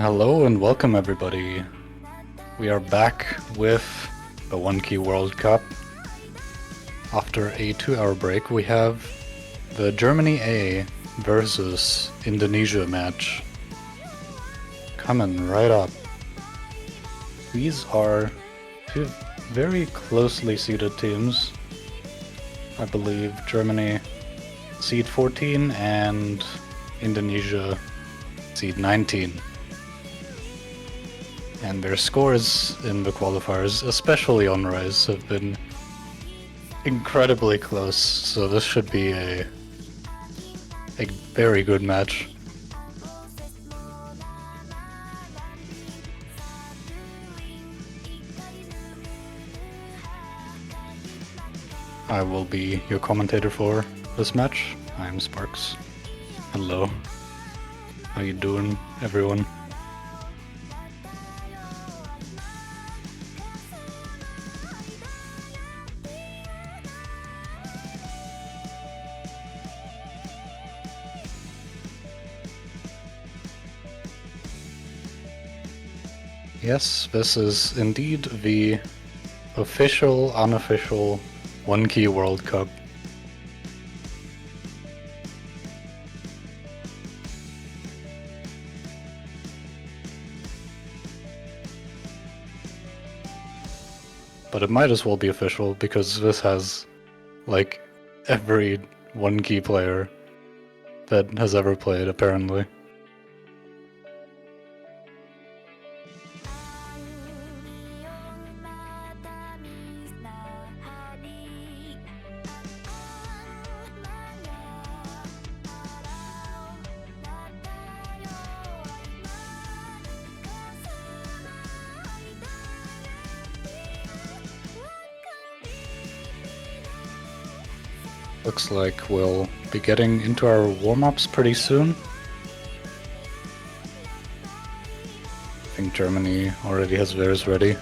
Hello and welcome everybody. We are back with the 1K World Cup. After a 2-hour break, we have the Germany A versus Indonesia match coming right up. These are two very closely seeded teams. I believe Germany seed 14 and Indonesia seed 19. And their scores in the qualifiers, especially on Rise, have been incredibly close, so this should be a very good match. I will be your commentator for this match. I'm Sparxe. Hello. How you doing, everyone? Yes, this is indeed the official, unofficial 1K World Cup. But it might as well be official because this has, like, every 1K player that has ever played, apparently. Looks like we'll be getting into our warm-ups pretty soon. I think Germany already has theirs ready.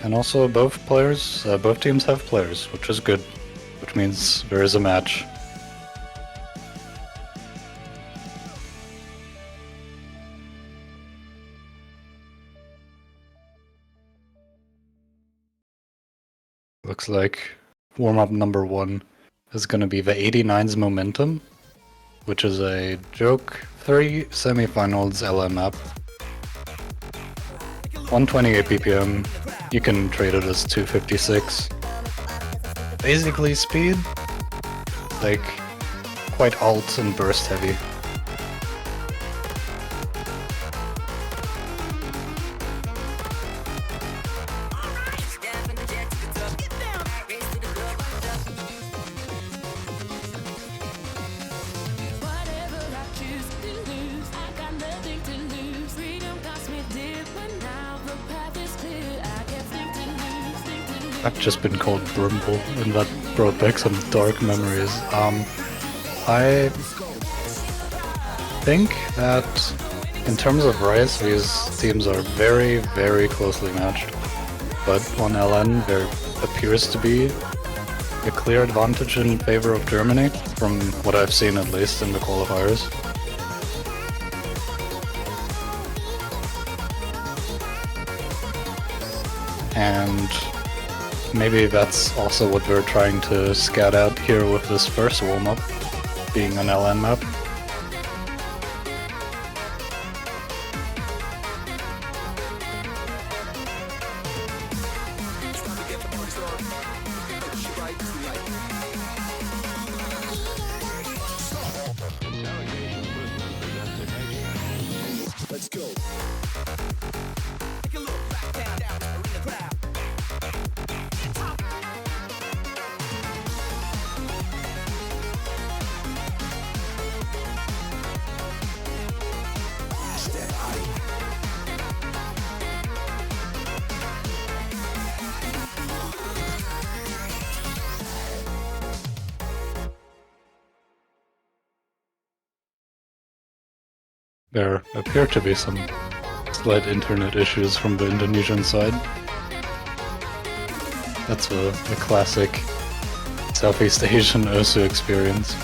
And also both teams have players, which is good, which means there is a match. Looks like warm-up number 1 is going to be the 89's Momentum, which is a Joke 3 semifinals LN map. 128 BPM, you can trade it as 256. Basically speed, like quite alt and burst heavy. I've just been called Brimble, and that brought back some dark memories. I think that in terms of Rise, these teams are very, very closely matched. But on LN, there appears to be a clear advantage in favor of Germany, from what I've seen at least in the qualifiers. And maybe that's also what we're trying to scout out here with this first warm-up, being an LN map. Let's go. There appear to be some slight internet issues from the Indonesian side. That's a classic Southeast Asian Osu experience.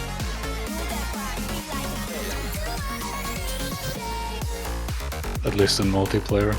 At least in multiplayer.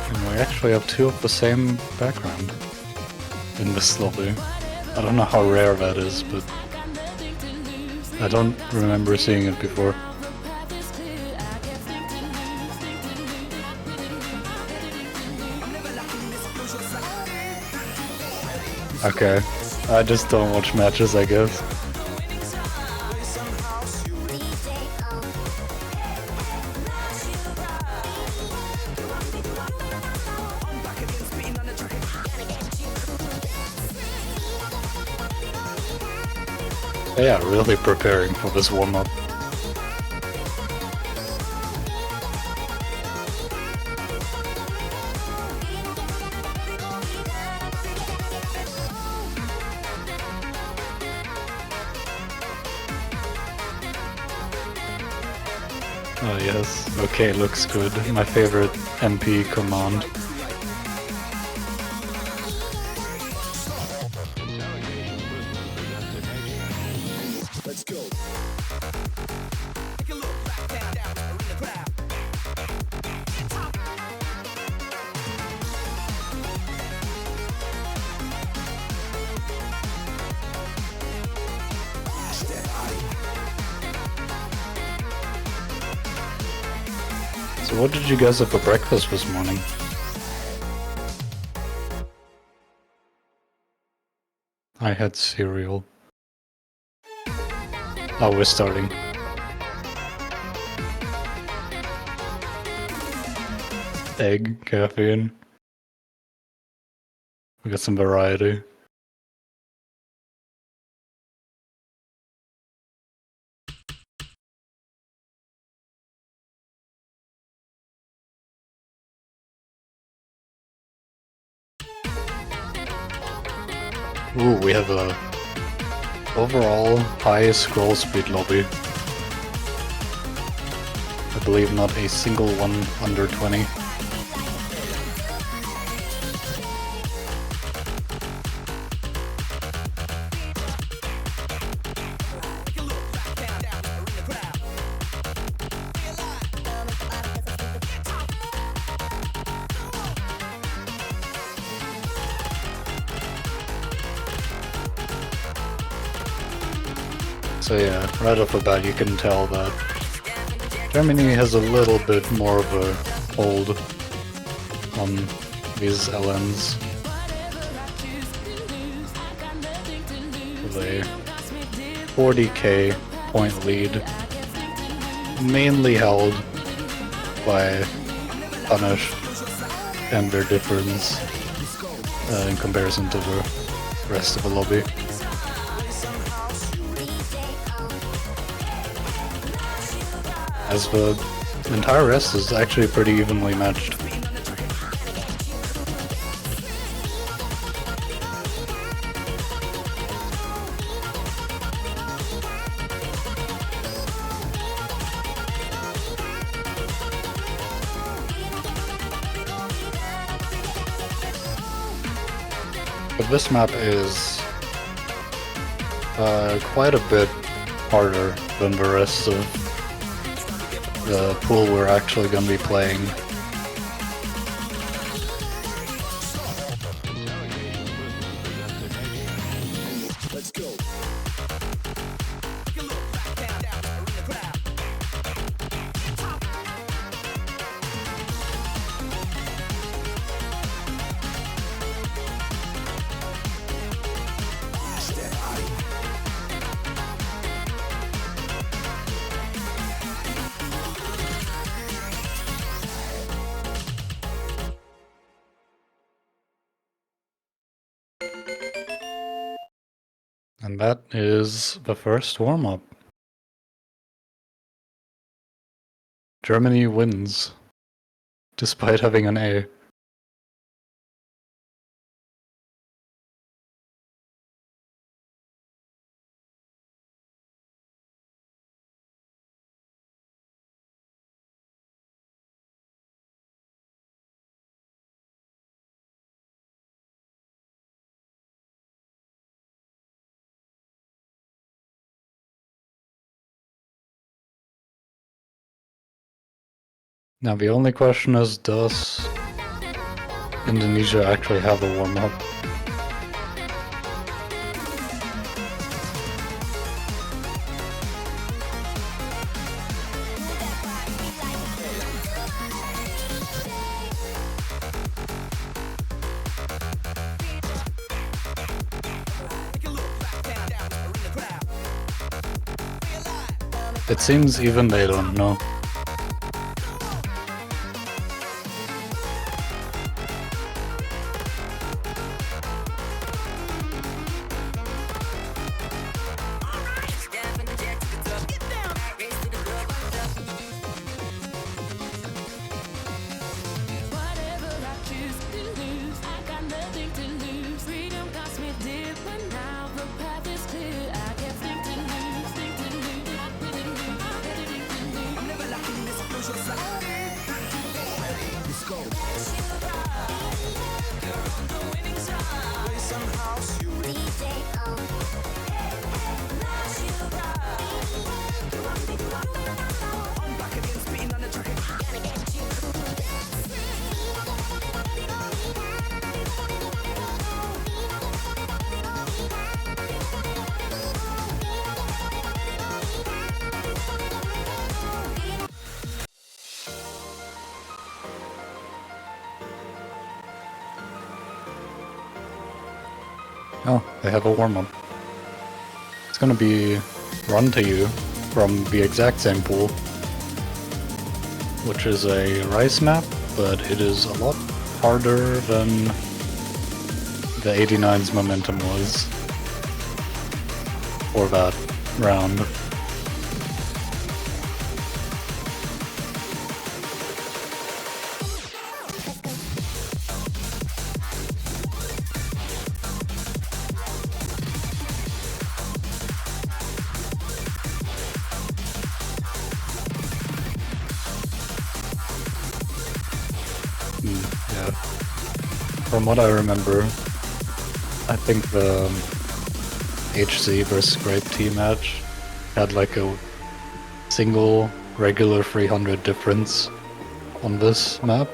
And we actually have two of the same background in this lobby. I don't know how rare that is, but I don't remember seeing it before. Okay, I just don't watch matches, I guess. Yeah, really preparing for this warm-up. Oh yes, okay, looks good. My favorite MP command. Let's go. So what did you guys have for breakfast this morning? I had cereal. Oh, we're starting. Egg, caffeine. We got some variety. Ooh, we have a overall high scroll speed lobby. I believe not a single one under 20. So yeah, right off the bat you can tell that Germany has a little bit more of a hold on these LNs. With a 40k point lead, mainly held by Punish and their difference in comparison to the rest of the lobby. As the entire rest is actually pretty evenly matched. But this map is quite a bit harder than the rest of the pool we're actually going to be playing. Let's go. And that is the first warm-up. Germany wins, despite having an A. Now the only question is, does Indonesia actually have a warm-up? It seems even they don't know. Oh, they have a warm-up. It's gonna be run to you from the exact same pool, which is a rice map, but it is a lot harder than the 89's momentum was for that round. Yeah. From what I remember, I think the HC versus Grape T match had like a single regular 300 difference on this map.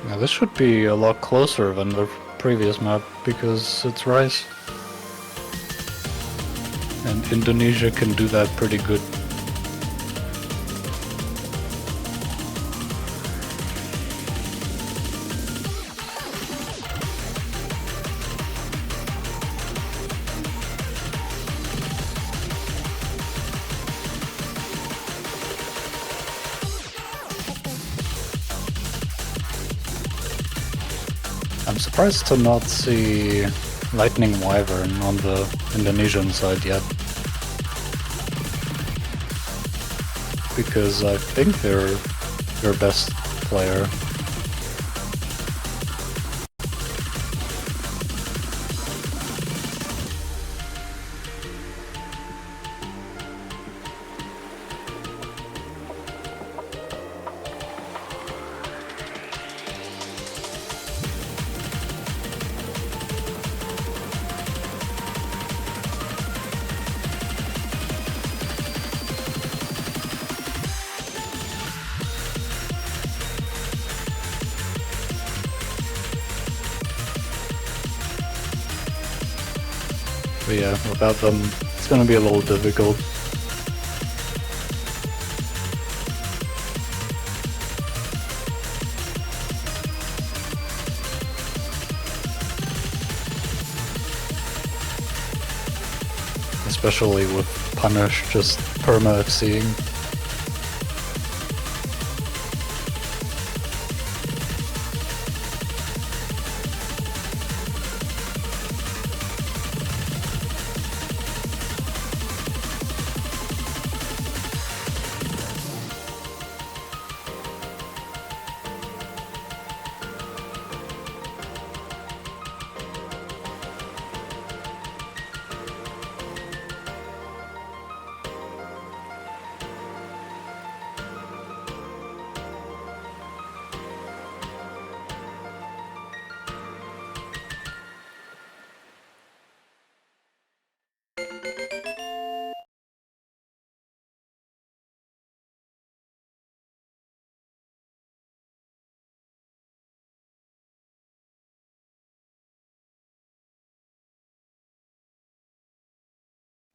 Now this should be a lot closer than the previous map because it's rice. And Indonesia can do that pretty good. I'm surprised to not see Lightning Wyvern on the Indonesian side yet. Because I think they're their best player. But yeah, without them, it's gonna be a little difficult. especially with Punish just perma-FCing.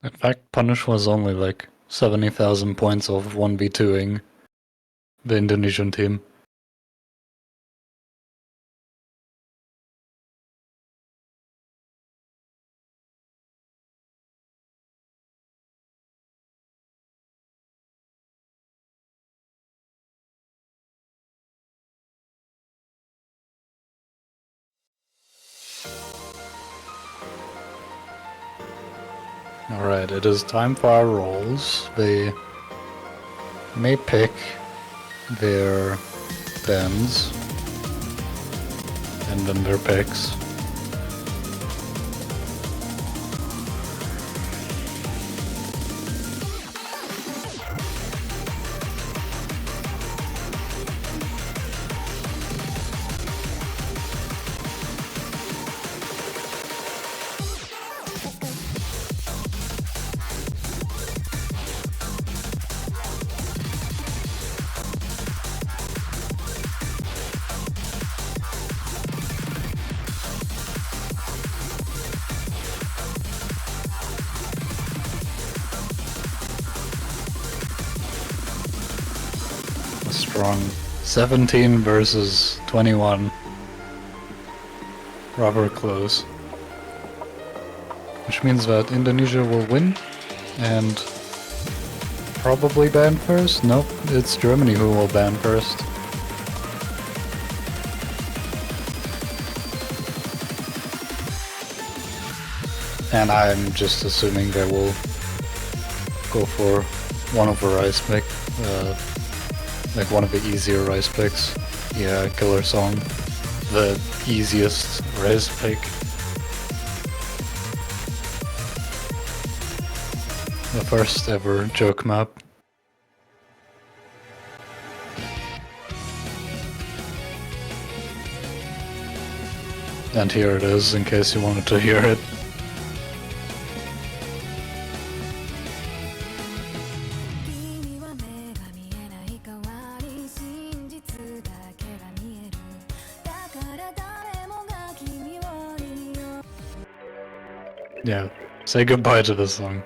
In fact, Punish was only like 70,000 points of 1v2ing the Indonesian team. Alright, it is time for our rolls. They may pick their bends and then their picks. Strong 17 versus 21. Rather close. Which means that Indonesia will win and probably ban first? Nope, it's Germany who will ban first. And I'm just assuming they will go for one of the rice pick. Like one of the easier rice picks. Yeah, Killer Song. The easiest rice pick. The first ever joke map. And here it is, in case you wanted to hear it. Yeah, say goodbye to this song.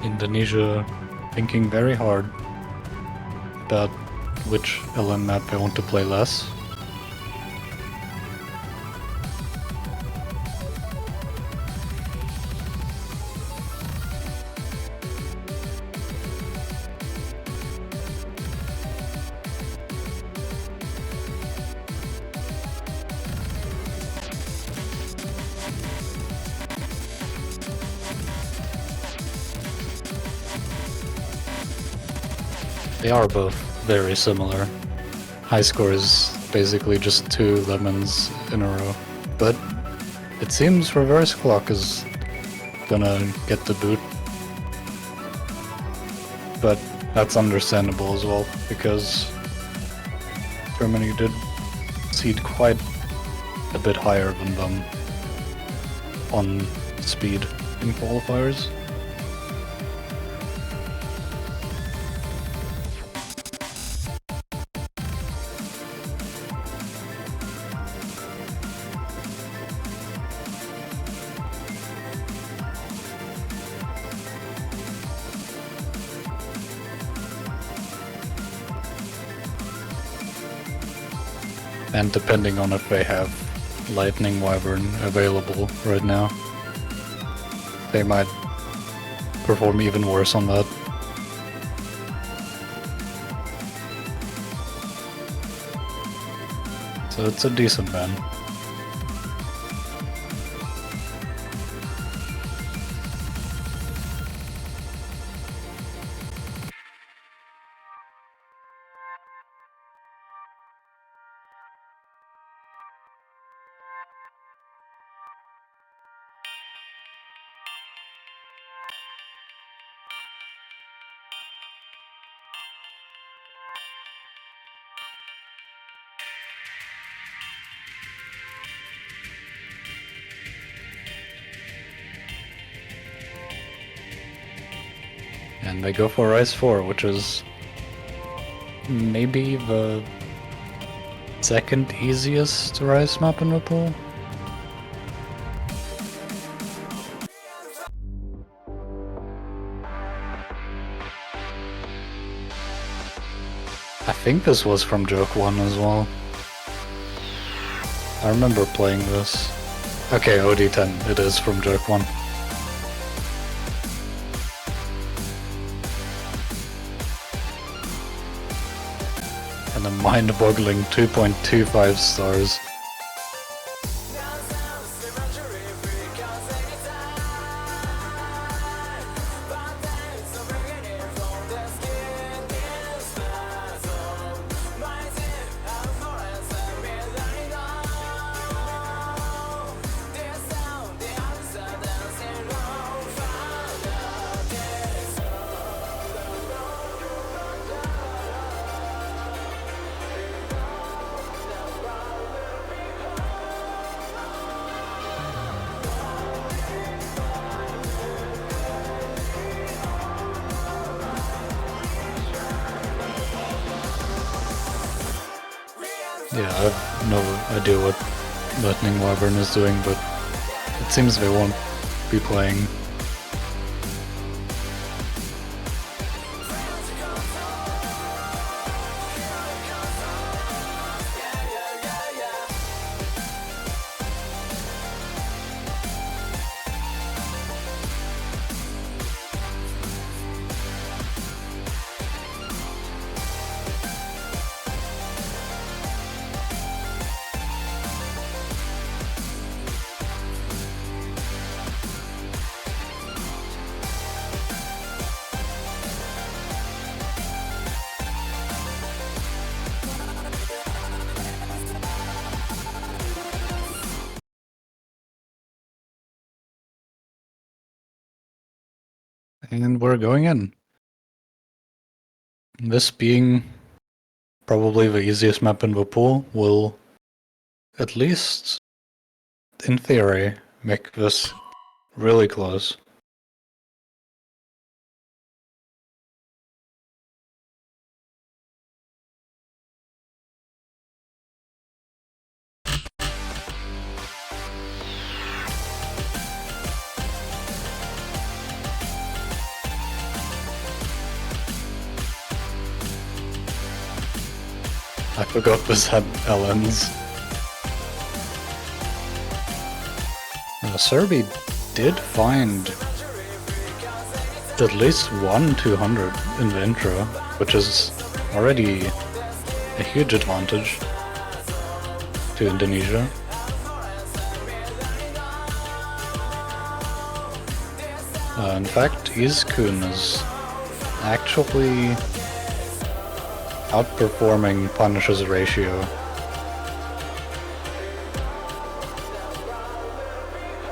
Indonesia thinking very hard about which LM map they want to play less. They are both very similar. High score is basically just 2 lemons in a row. But it seems reverse clock is gonna get the boot. But that's understandable as well, because Germany did cede quite a bit higher than them on speed in qualifiers. And depending on if they have Lightning Wyvern available right now, they might perform even worse on that. So it's a decent ban. And they go for Rise 4, which is maybe the second easiest Rise map in the pool. I think this was from Joke 1 as well. I remember playing this. Okay, OD10, it is from Joke 1. And a mind-boggling 2.25 stars. Yeah, I have no idea what Lightning Wyvern is doing, but it seems they won't be playing. And we're going in. This being probably the easiest map in the pool will, at least in theory, make this really close. I forgot this had LNs. Serbi did find at least one 200 in the intro, which is already a huge advantage to Indonesia. In fact, Izkun is actually outperforming Punish's ratio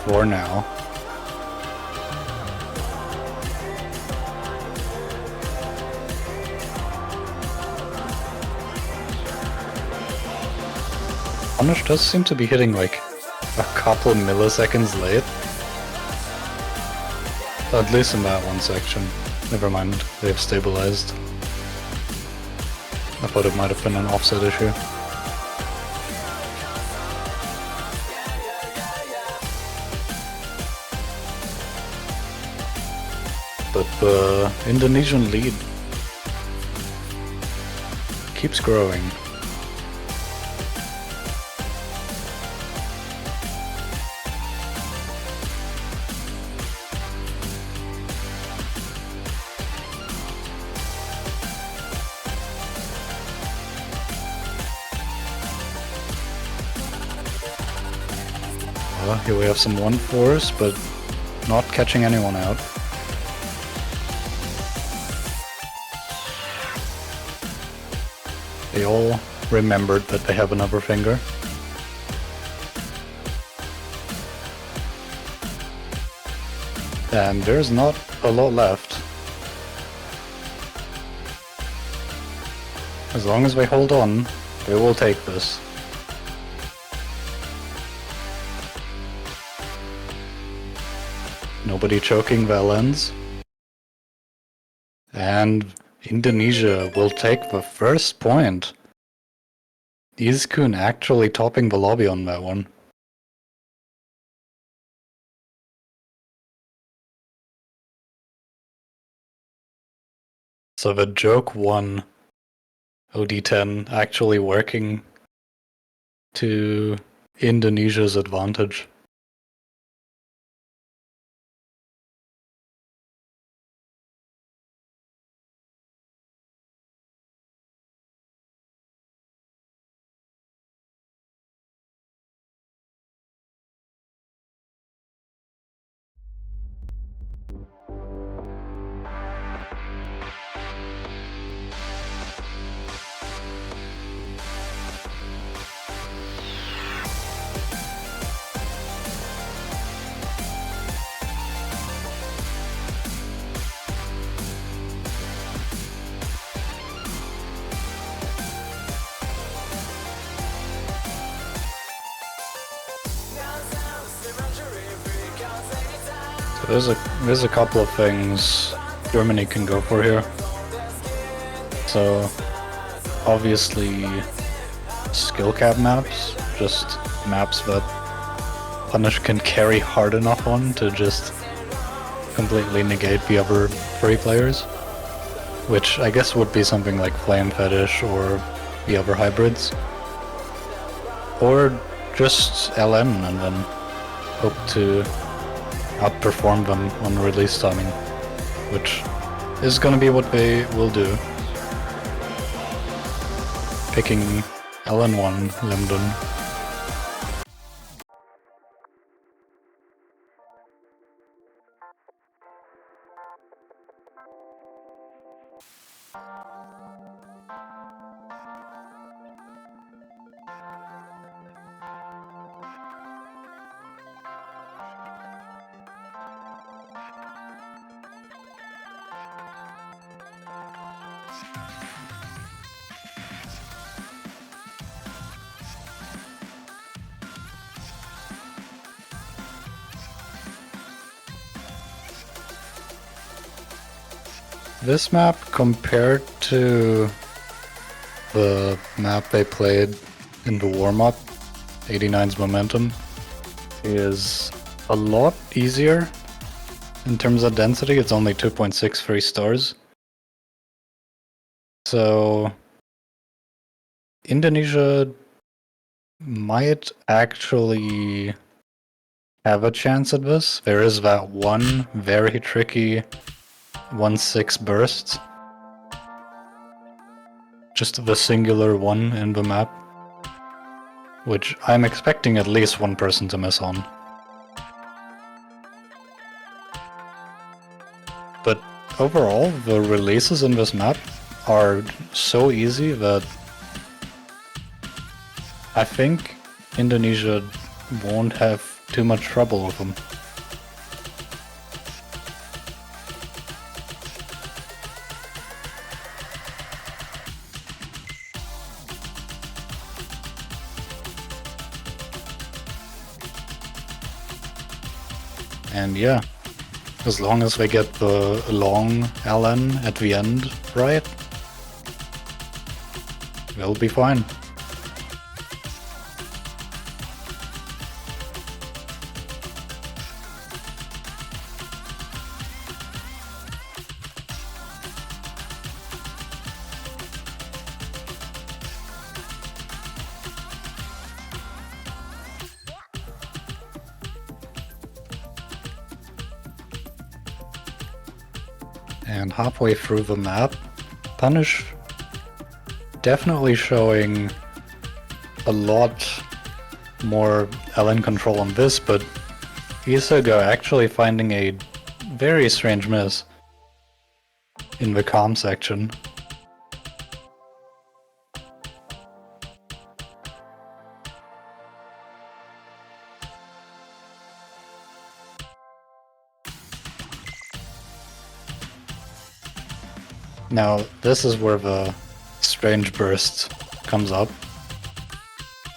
for now. Punish does seem to be hitting like a couple milliseconds late. At least in that one section. Never mind, they've stabilized. I thought it might have been an offset issue. But the Indonesian lead keeps growing. Well, here we have some 1-4s, but not catching anyone out. They all remembered that they have another finger. And there's not a lot left. As long as they hold on, they will take this. Nobody choking Valens. And Indonesia will take the first point. Izkun actually topping the lobby on that one. So the joke won. OD10 actually working to Indonesia's advantage. There's a couple of things Germany can go for here. So obviously skill cap maps, just maps that Punish can carry hard enough on to just completely negate the other 3 players. Which I guess would be something like Flame Fetish or the other hybrids. Or just LN and then hope to outperform them on release timing, which is gonna be what they will do. Picking LN1 Limdon. This map, compared to the map they played in the warm-up, 89's Momentum, is a lot easier in terms of density. It's only 2.63 stars. So Indonesia might actually have a chance at this. There is that one very tricky 1-6 burst. Just the singular one in the map, which I'm expecting at least one person to miss on. But overall, the releases in this map are so easy that I think Indonesia won't have too much trouble with them. And yeah, as long as we get the long LN at the end right, we'll be fine. And halfway through the map, Punish definitely showing a lot more LN control on this, but Isaga actually finding a very strange miss in the calm section. Now, this is where the strange burst comes up.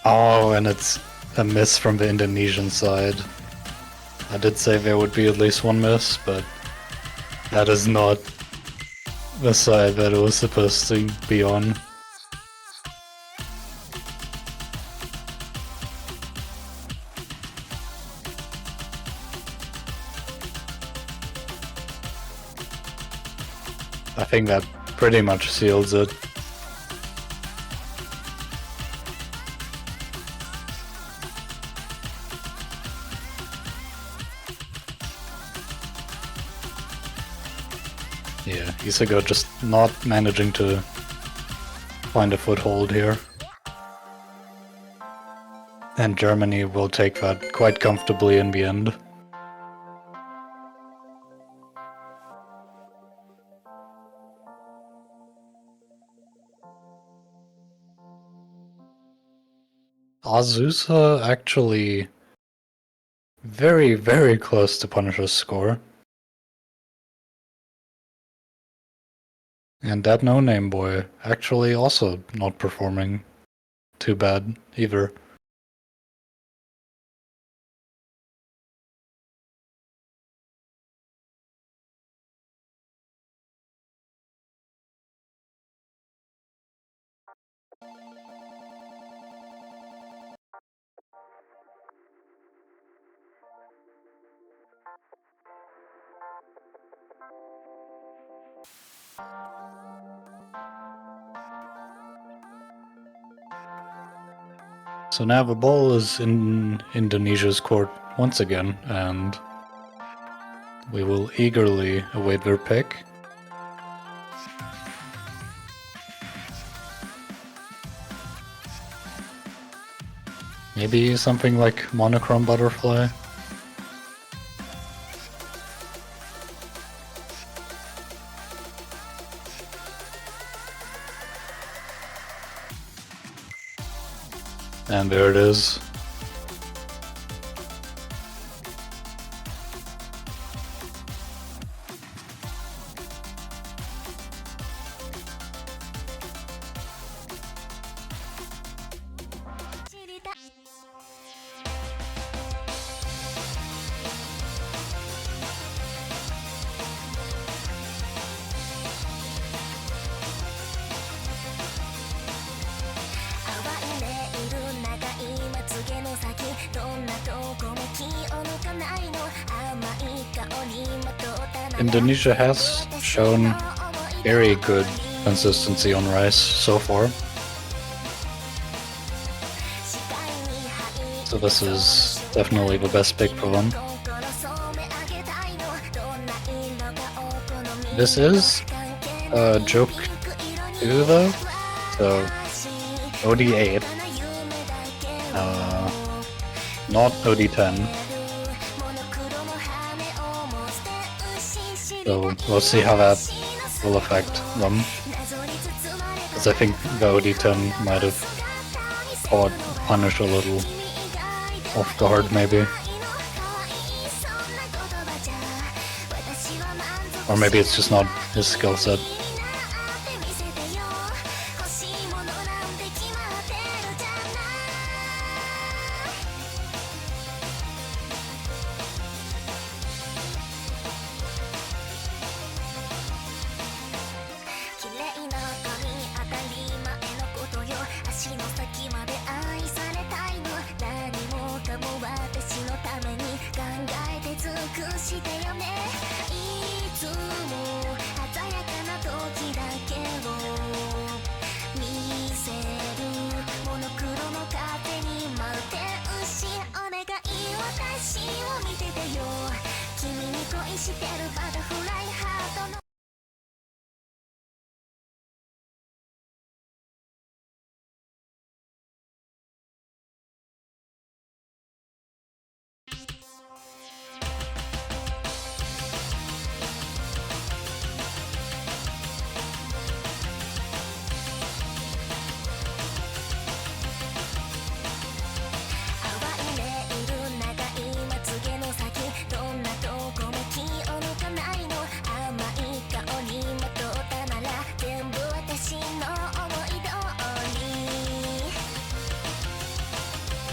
Oh, and it's a miss from the Indonesian side. I did say there would be at least one miss, but that is not the side that it was supposed to be on. I think that pretty much seals it. Yeah, Isago just not managing to find a foothold here. And Germany will take that quite comfortably in the end. Azusa actually very, very close to Punisher's score. And that no-name boy actually also not performing too bad either. So now the ball is in Indonesia's court once again, and we will eagerly await their pick. Maybe something like monochrome butterfly. And there it is. Indonesia has shown very good consistency on Rice so far. So this is definitely the best pick for them. This is joke 2 though, so OD8, not OD10. So we'll see how that will affect them. Because I think the OD10 might have caught Punish a little off guard maybe. Or maybe it's just not his skill set.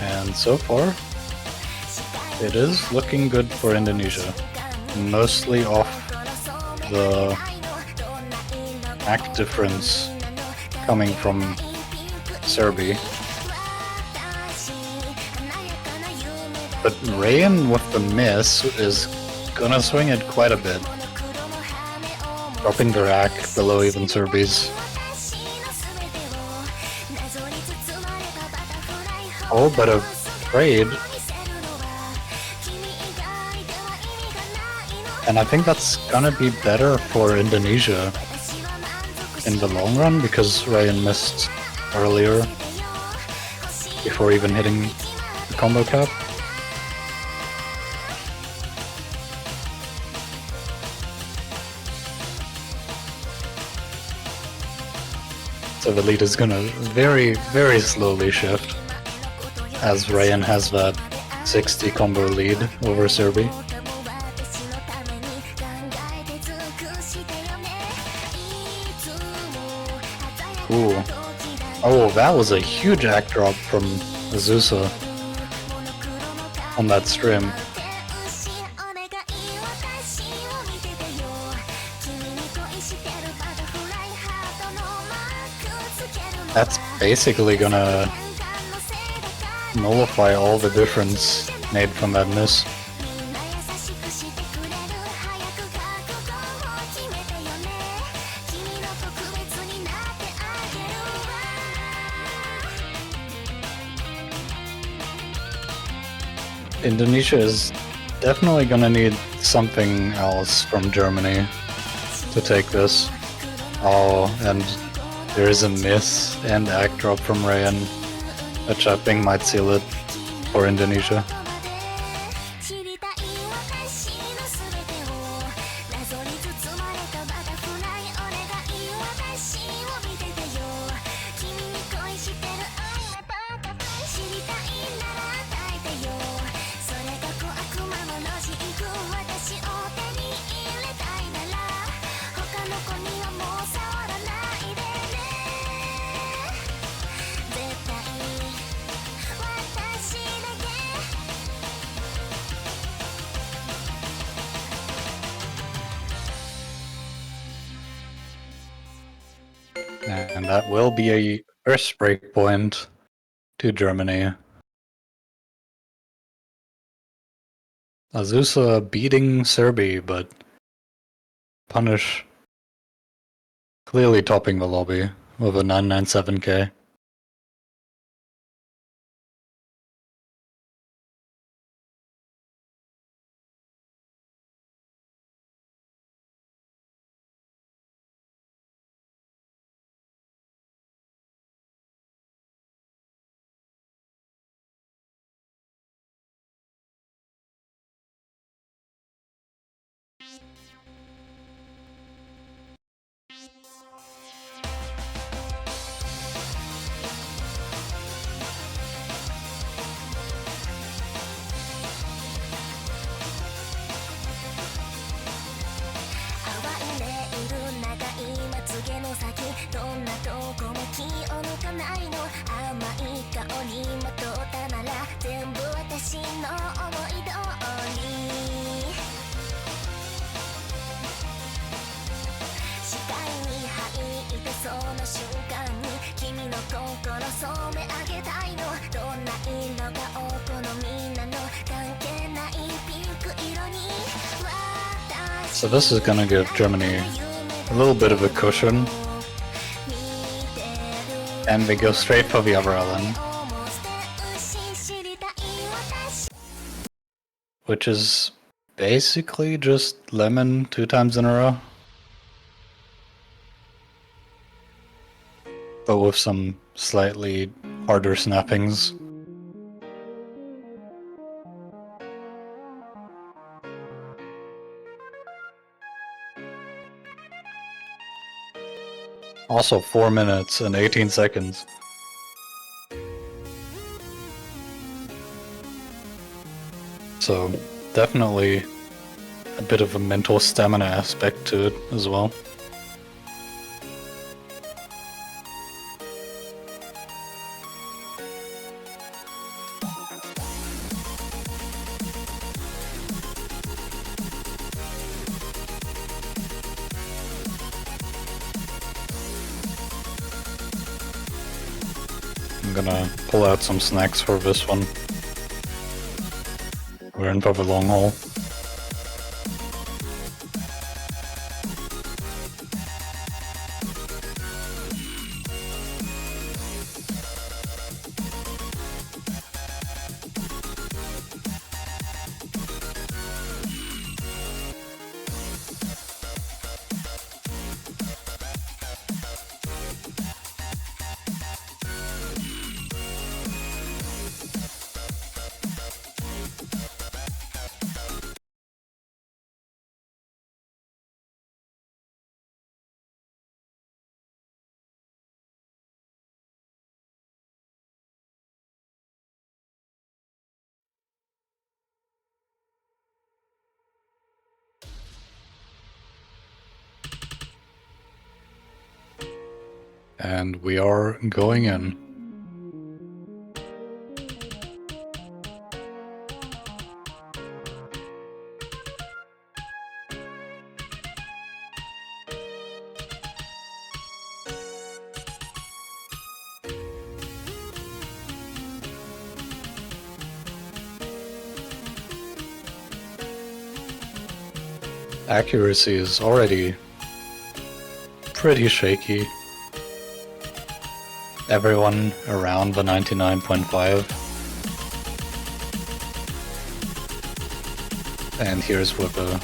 And so far, it is looking good for Indonesia. Mostly off the act difference coming from Serbia. But Rayan with the miss is gonna swing it quite a bit, dropping the rack below even Serbi's. Oh, but afraid. And I think that's gonna be better for Indonesia in the long run, because Rayan missed earlier before even hitting the combo cap. So the lead is gonna very, very slowly shift, as Rayan has that 60 combo lead over Serbia. Ooh. Oh, that was a huge act drop from Azusa on that stream. That's basically gonna nullify all the difference made from that miss. Indonesia is definitely gonna need something else from Germany to take this. Oh, and there is a miss and act drop from Rayan, which I think might seal it for Indonesia. And that will be a first break point to Germany. Azusa beating Serbia, but Punish clearly topping the lobby with a 997k. So this is gonna give Germany a little bit of a cushion. And we go straight for the other LN. Which is basically just lemon 2 times in a row. But with some slightly harder snappings. Also 4 minutes and 18 seconds. So definitely a bit of a mental stamina aspect to it as well. I'm gonna pull out some snacks for this one. We're in for the long haul. And we are going in. Accuracy is already pretty shaky. Everyone around the 99.5. And here's where the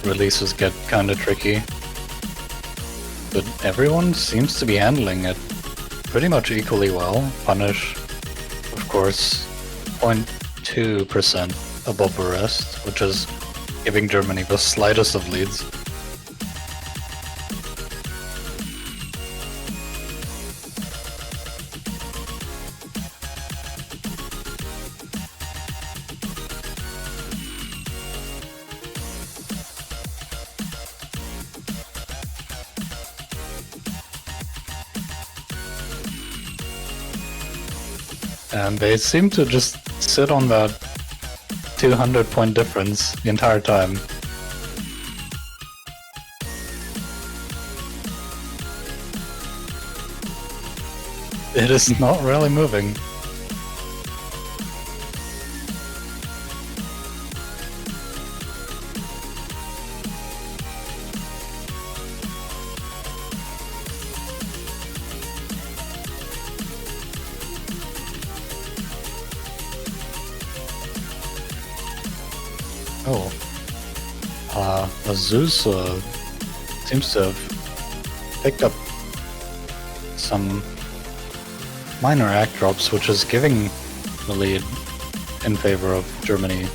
releases get kinda tricky. But everyone seems to be handling it pretty much equally well. Punish, of course, 0.2% above the rest, which is giving Germany the slightest of leads. And they seem to just sit on that 200-point difference the entire time. It is not really moving. Oh. Zeus seems to have picked up some minor act drops, which is giving the lead in favor of Germany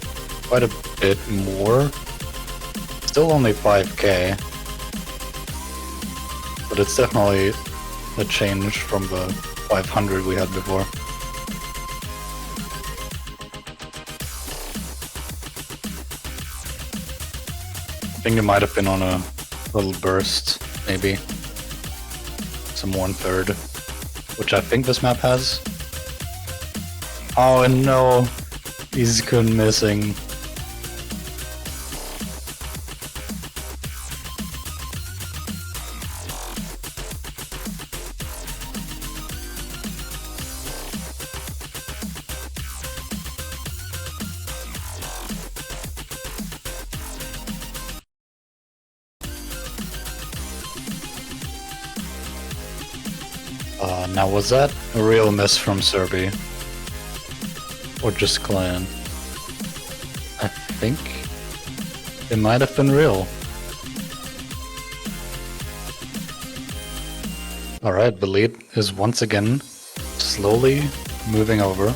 quite a bit more. Still only 5k, but it's definitely a change from the 500 we had before. I think it might have been on a little burst, maybe. Some 1/3, which I think this map has. Oh no, Izukun missing. Now was that a real miss from Serbi? Or just Clan? I think it might have been real. Alright, the lead is once again slowly moving over.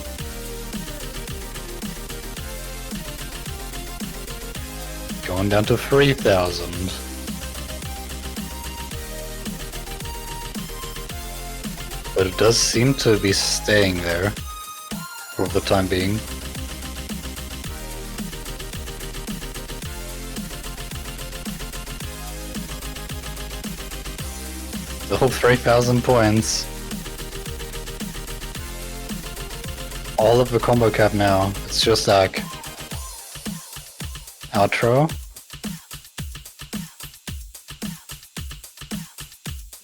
Going down to 3,000. But it does seem to be staying there for the time being. Still 3,000 points. All of the combo cap now. It's just like outro.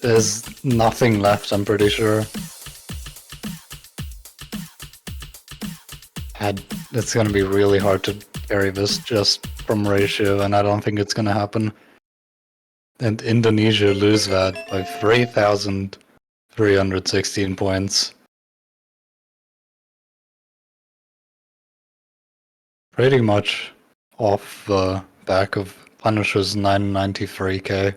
There's nothing left, I'm pretty sure. It's gonna be really hard to carry this just from ratio, and I don't think it's gonna happen. And Indonesia lose that by 3,316 points. Pretty much off the back of Punisher's 993k.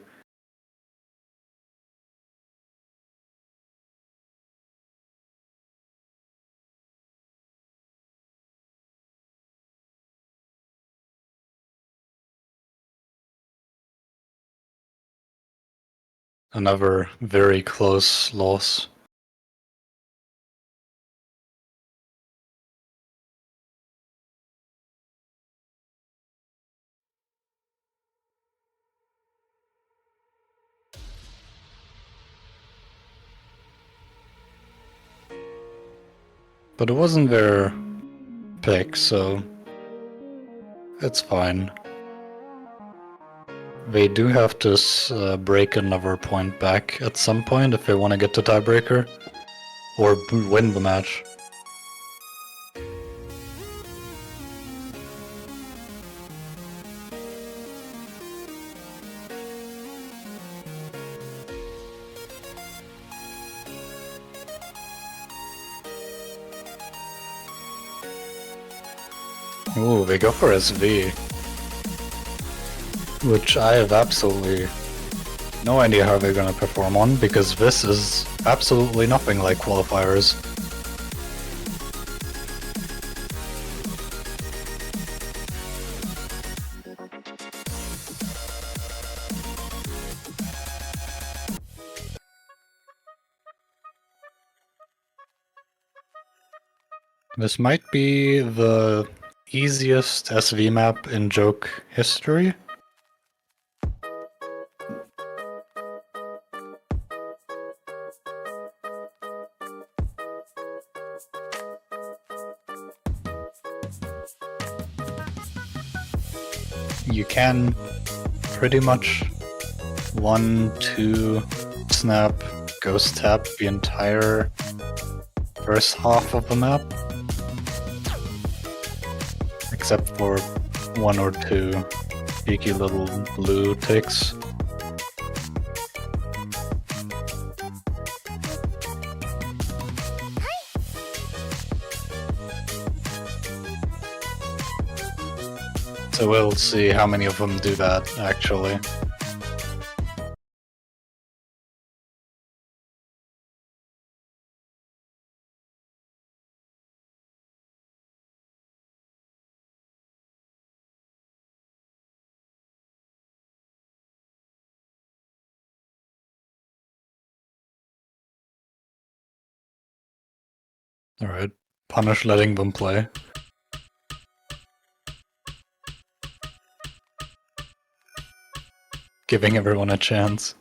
Another very close loss. But it wasn't their pick, so it's fine. They do have to break another point back at some point if they want to get to tiebreaker, or win the match. Ooh, they go for SV. Which I have absolutely no idea how they're gonna perform on, because this is absolutely nothing like qualifiers. This might be the easiest SV map in Joke history. You can pretty much 1-2 snap ghost tap the entire first half of the map, except for 1 or 2 cheeky little blue ticks. So we'll see how many of them do that, actually. Alright, Punish letting them play. Giving everyone a chance.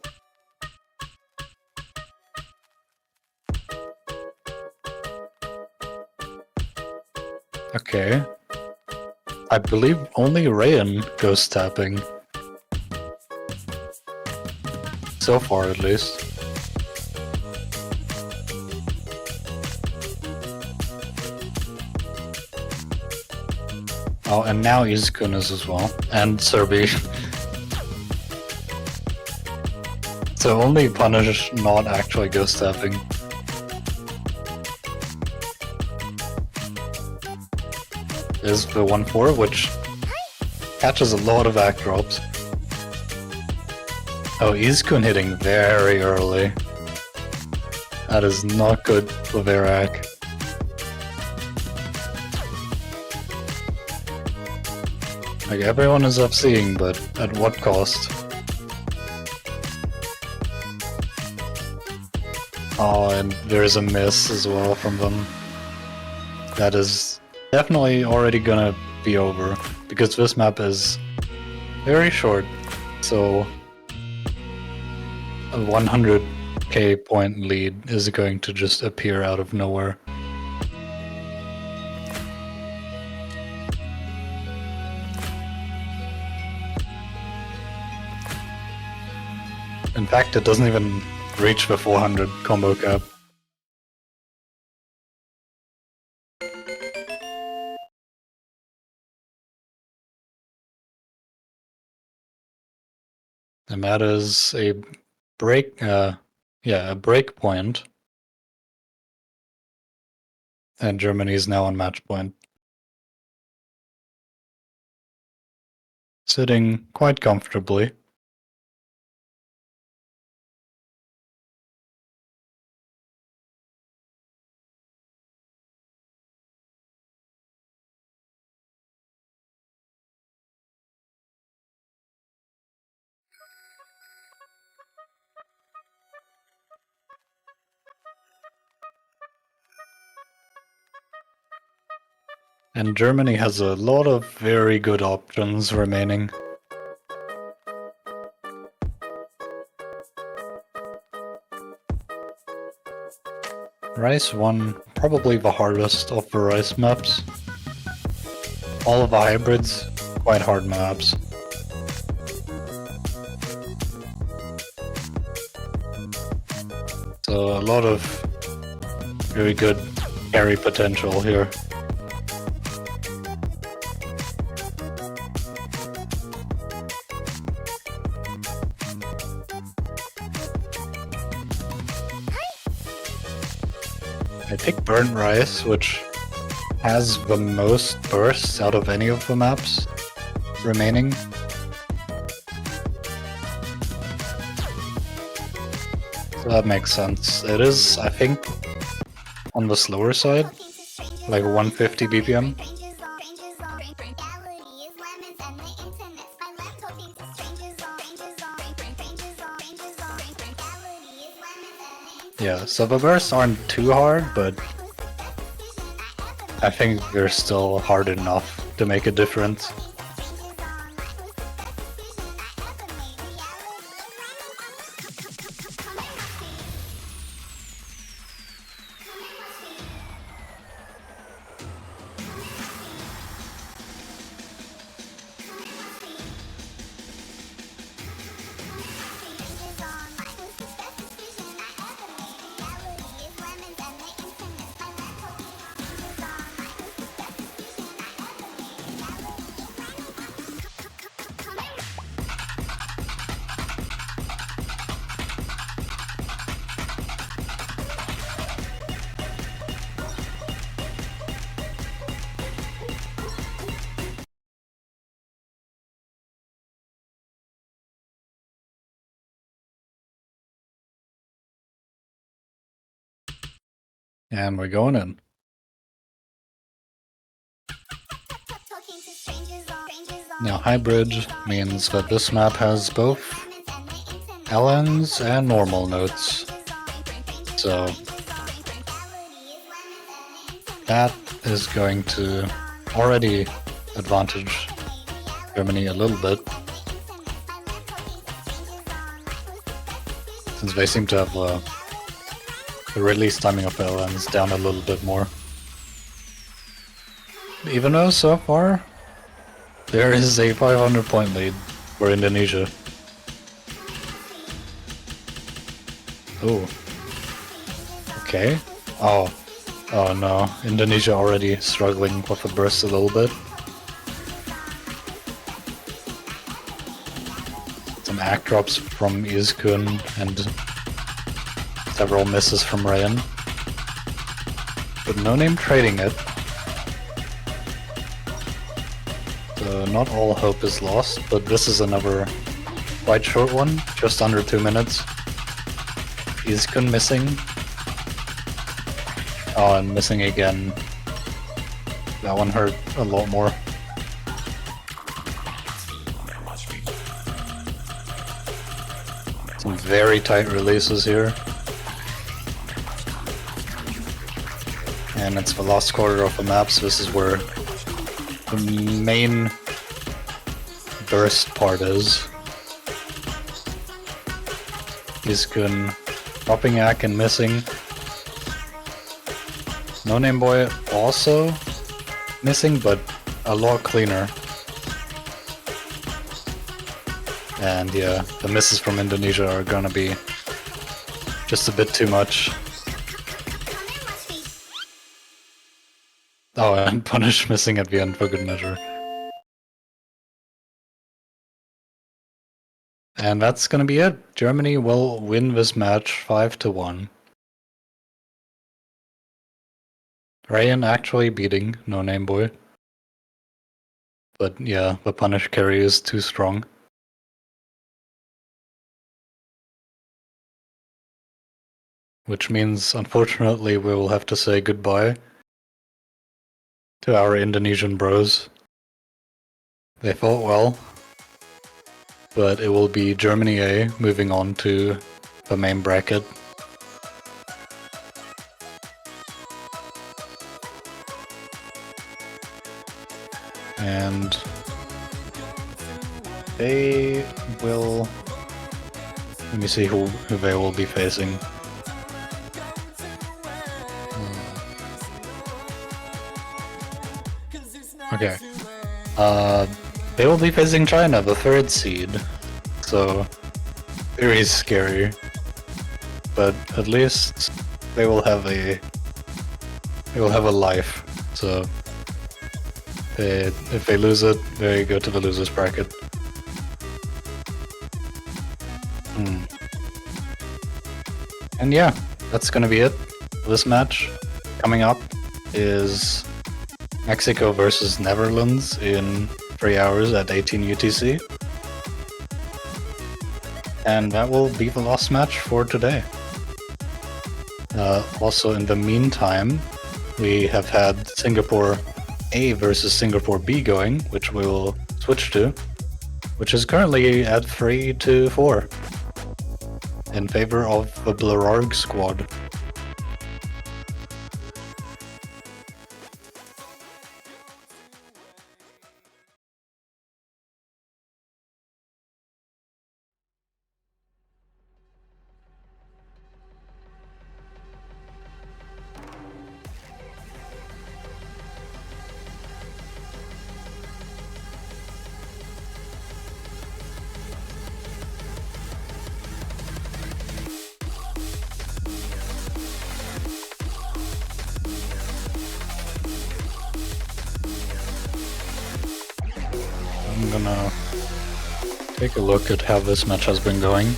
Okay. I believe only Rayan ghost tapping. So far, at least. Oh, and now Izkun is as well. And Serbi. So only Punish not actually ghost tapping. is the 1-4, which catches a lot of act drops. Oh, Izkun hitting very early. That is not good for Verak. Like, everyone is up-seeing, but at what cost? Oh, and there's a miss as well from them. That is definitely already gonna be over, because this map is very short, so a 100k point lead is going to just appear out of nowhere. In fact, it doesn't even reach the 400 combo cap. And that is a break, a break point. And Germany is now on match point. Sitting quite comfortably. And Germany has a lot of very good options remaining. Rice 1, probably the hardest of the Rice maps. All of the hybrids, quite hard maps. So a lot of very good carry potential here. I pick Burnt Rice, which has the most bursts out of any of the maps remaining. So that makes sense. It is, I think, on the slower side, like 150 BPM. Yeah, so the bursts aren't too hard, but I think they're still hard enough to make a difference. And we're going in. Now hybrid means that this map has both LNs and normal notes. So that is going to already advantage Germany a little bit, since they seem to have the release timing of the LNs down a little bit more. Even though so far there is a 500 point lead for Indonesia. Oh. Okay. Oh no, Indonesia already struggling with the burst a little bit. Some act drops from Izkun and several misses from Rayan. But no name trading it. So not all hope is lost, but this is another quite short one, just under 2 minutes. Iskun missing. Oh, and missing again. That one hurt a lot more. Some very tight releases here. And it's the last quarter of the map, so this is where the main burst part is. Iskun dropping Ack and missing. No Name Boy also missing, but a lot cleaner. And yeah, the misses from Indonesia are gonna be just a bit too much. Oh, and Punish missing at the end for good measure. And that's gonna be it. Germany will win this match 5-1. Ryan actually beating No Name Boy. But yeah, the Punish carry is too strong. Which means, unfortunately, we will have to say goodbye to our Indonesian bros. They fought well, but it will be Germany A moving on to the main bracket. And they will... Let me see who they will be facing. Okay. They will be facing China, the 3rd seed. So, very scary. But at least they will have a life. So if they lose it, they go to the losers bracket. And yeah, that's gonna be it for this match. Coming up is Mexico versus Netherlands in 3 hours at 18 UTC. And that will be the last match for today. Also in the meantime, we have had Singapore A versus Singapore B going, which we will switch to, which is currently at 3-4 in favor of the Blararg squad. I'm gonna take a look at how this match has been going.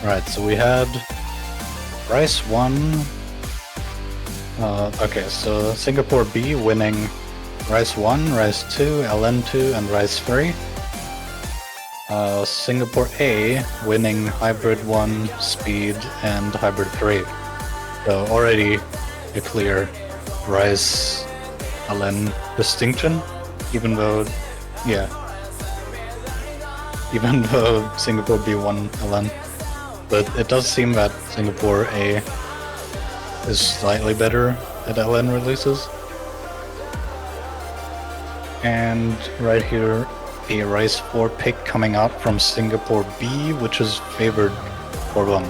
Right, so we had Rice 1. Okay, so Singapore B winning Rice 1, Rice 2, LN2, and Rice 3. Singapore A winning Hybrid 1, Speed, and Hybrid 3. So already a clear Rice LN distinction, even though, yeah, even though Singapore B won LN. But it does seem that Singapore A is slightly better at LN releases. And right here, a Rice 4 pick coming out from Singapore B, which is favored for them,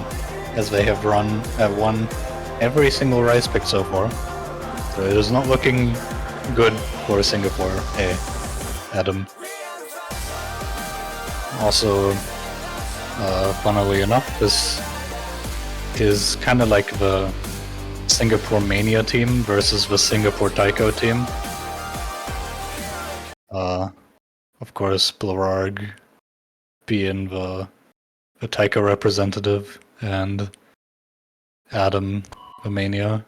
as they have won every single Rice pick so far. So it is not looking good for Singapore A, Adam. Also, funnily enough, this is kind of like the Singapore Mania team versus the Singapore Taiko team. Of course, Blararg being the Taika representative and Adam the mania.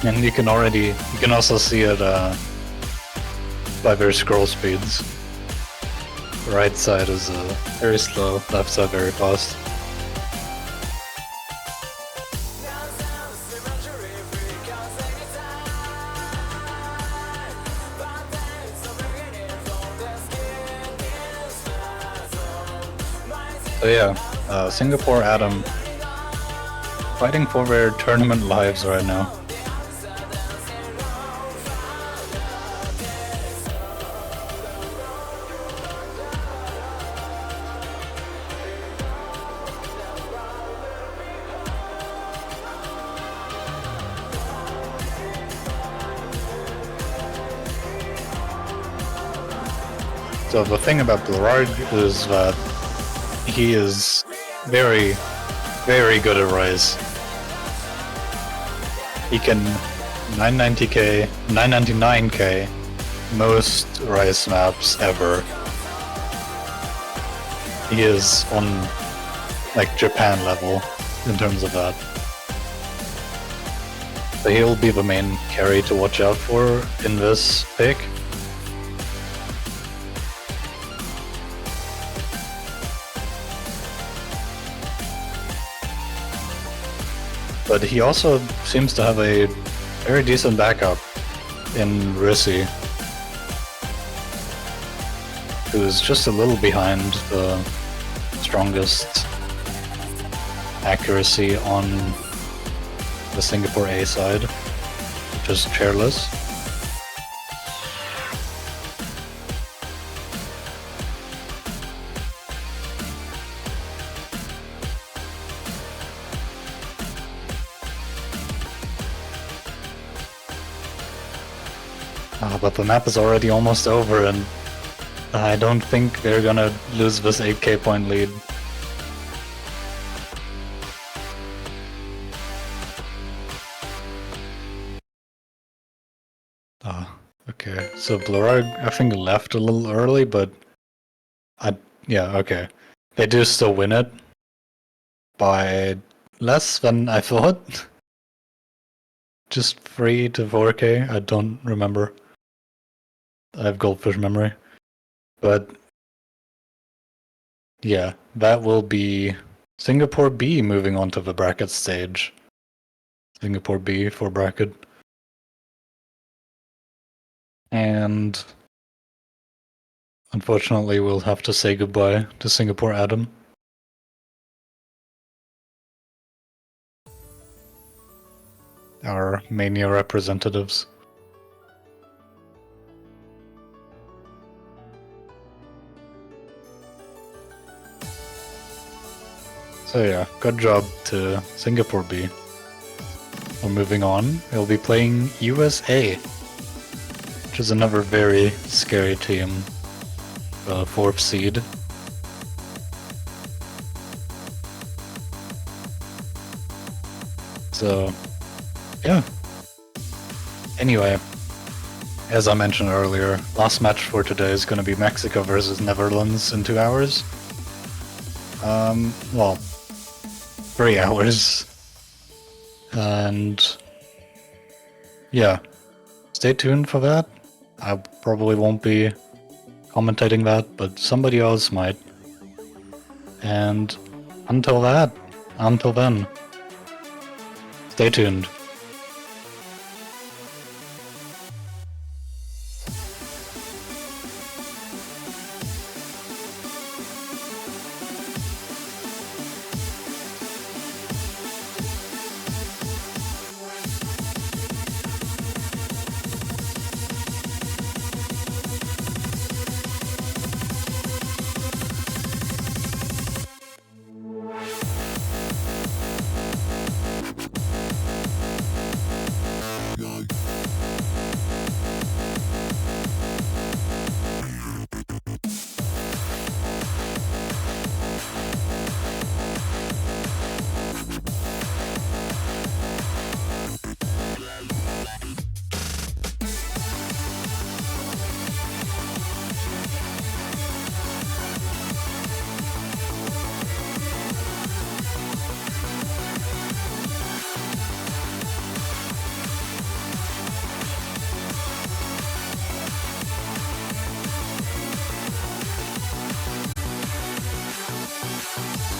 And you can also see it by their scroll speeds. Right side is very slow, left side very fast. So yeah, Singapore Adam fighting for their tournament lives right now. So the thing about Blarag is that he is very, very good at Rise. He can 990k, 999k most Rise maps ever. He is on like Japan level in terms of that. So he'll be the main carry to watch out for in this pick. But he also seems to have a very decent backup in Rissi, who's just a little behind the strongest accuracy on the Singapore A side, which is chairless. But the map is already almost over, and I don't think they're gonna lose this 8k point lead. Okay, so Blarag I think left a little early, but yeah, okay. They do still win it by less than I thought. Just 3 to 4k, I don't remember. I have goldfish memory. But yeah, that will be Singapore B moving on to the bracket stage. Singapore B for bracket. And unfortunately we'll have to say goodbye to Singapore Adam. Our mania representatives. So yeah, good job to Singapore B. We're moving on. We'll be playing USA, which is another very scary team. 4th seed. So, yeah. Anyway, as I mentioned earlier, last match for today is going to be Mexico versus Netherlands in 2 hours. Well, 3 hours. And yeah, stay tuned for that. I probably won't be commentating that, but somebody else might. And until then, stay tuned. Bye.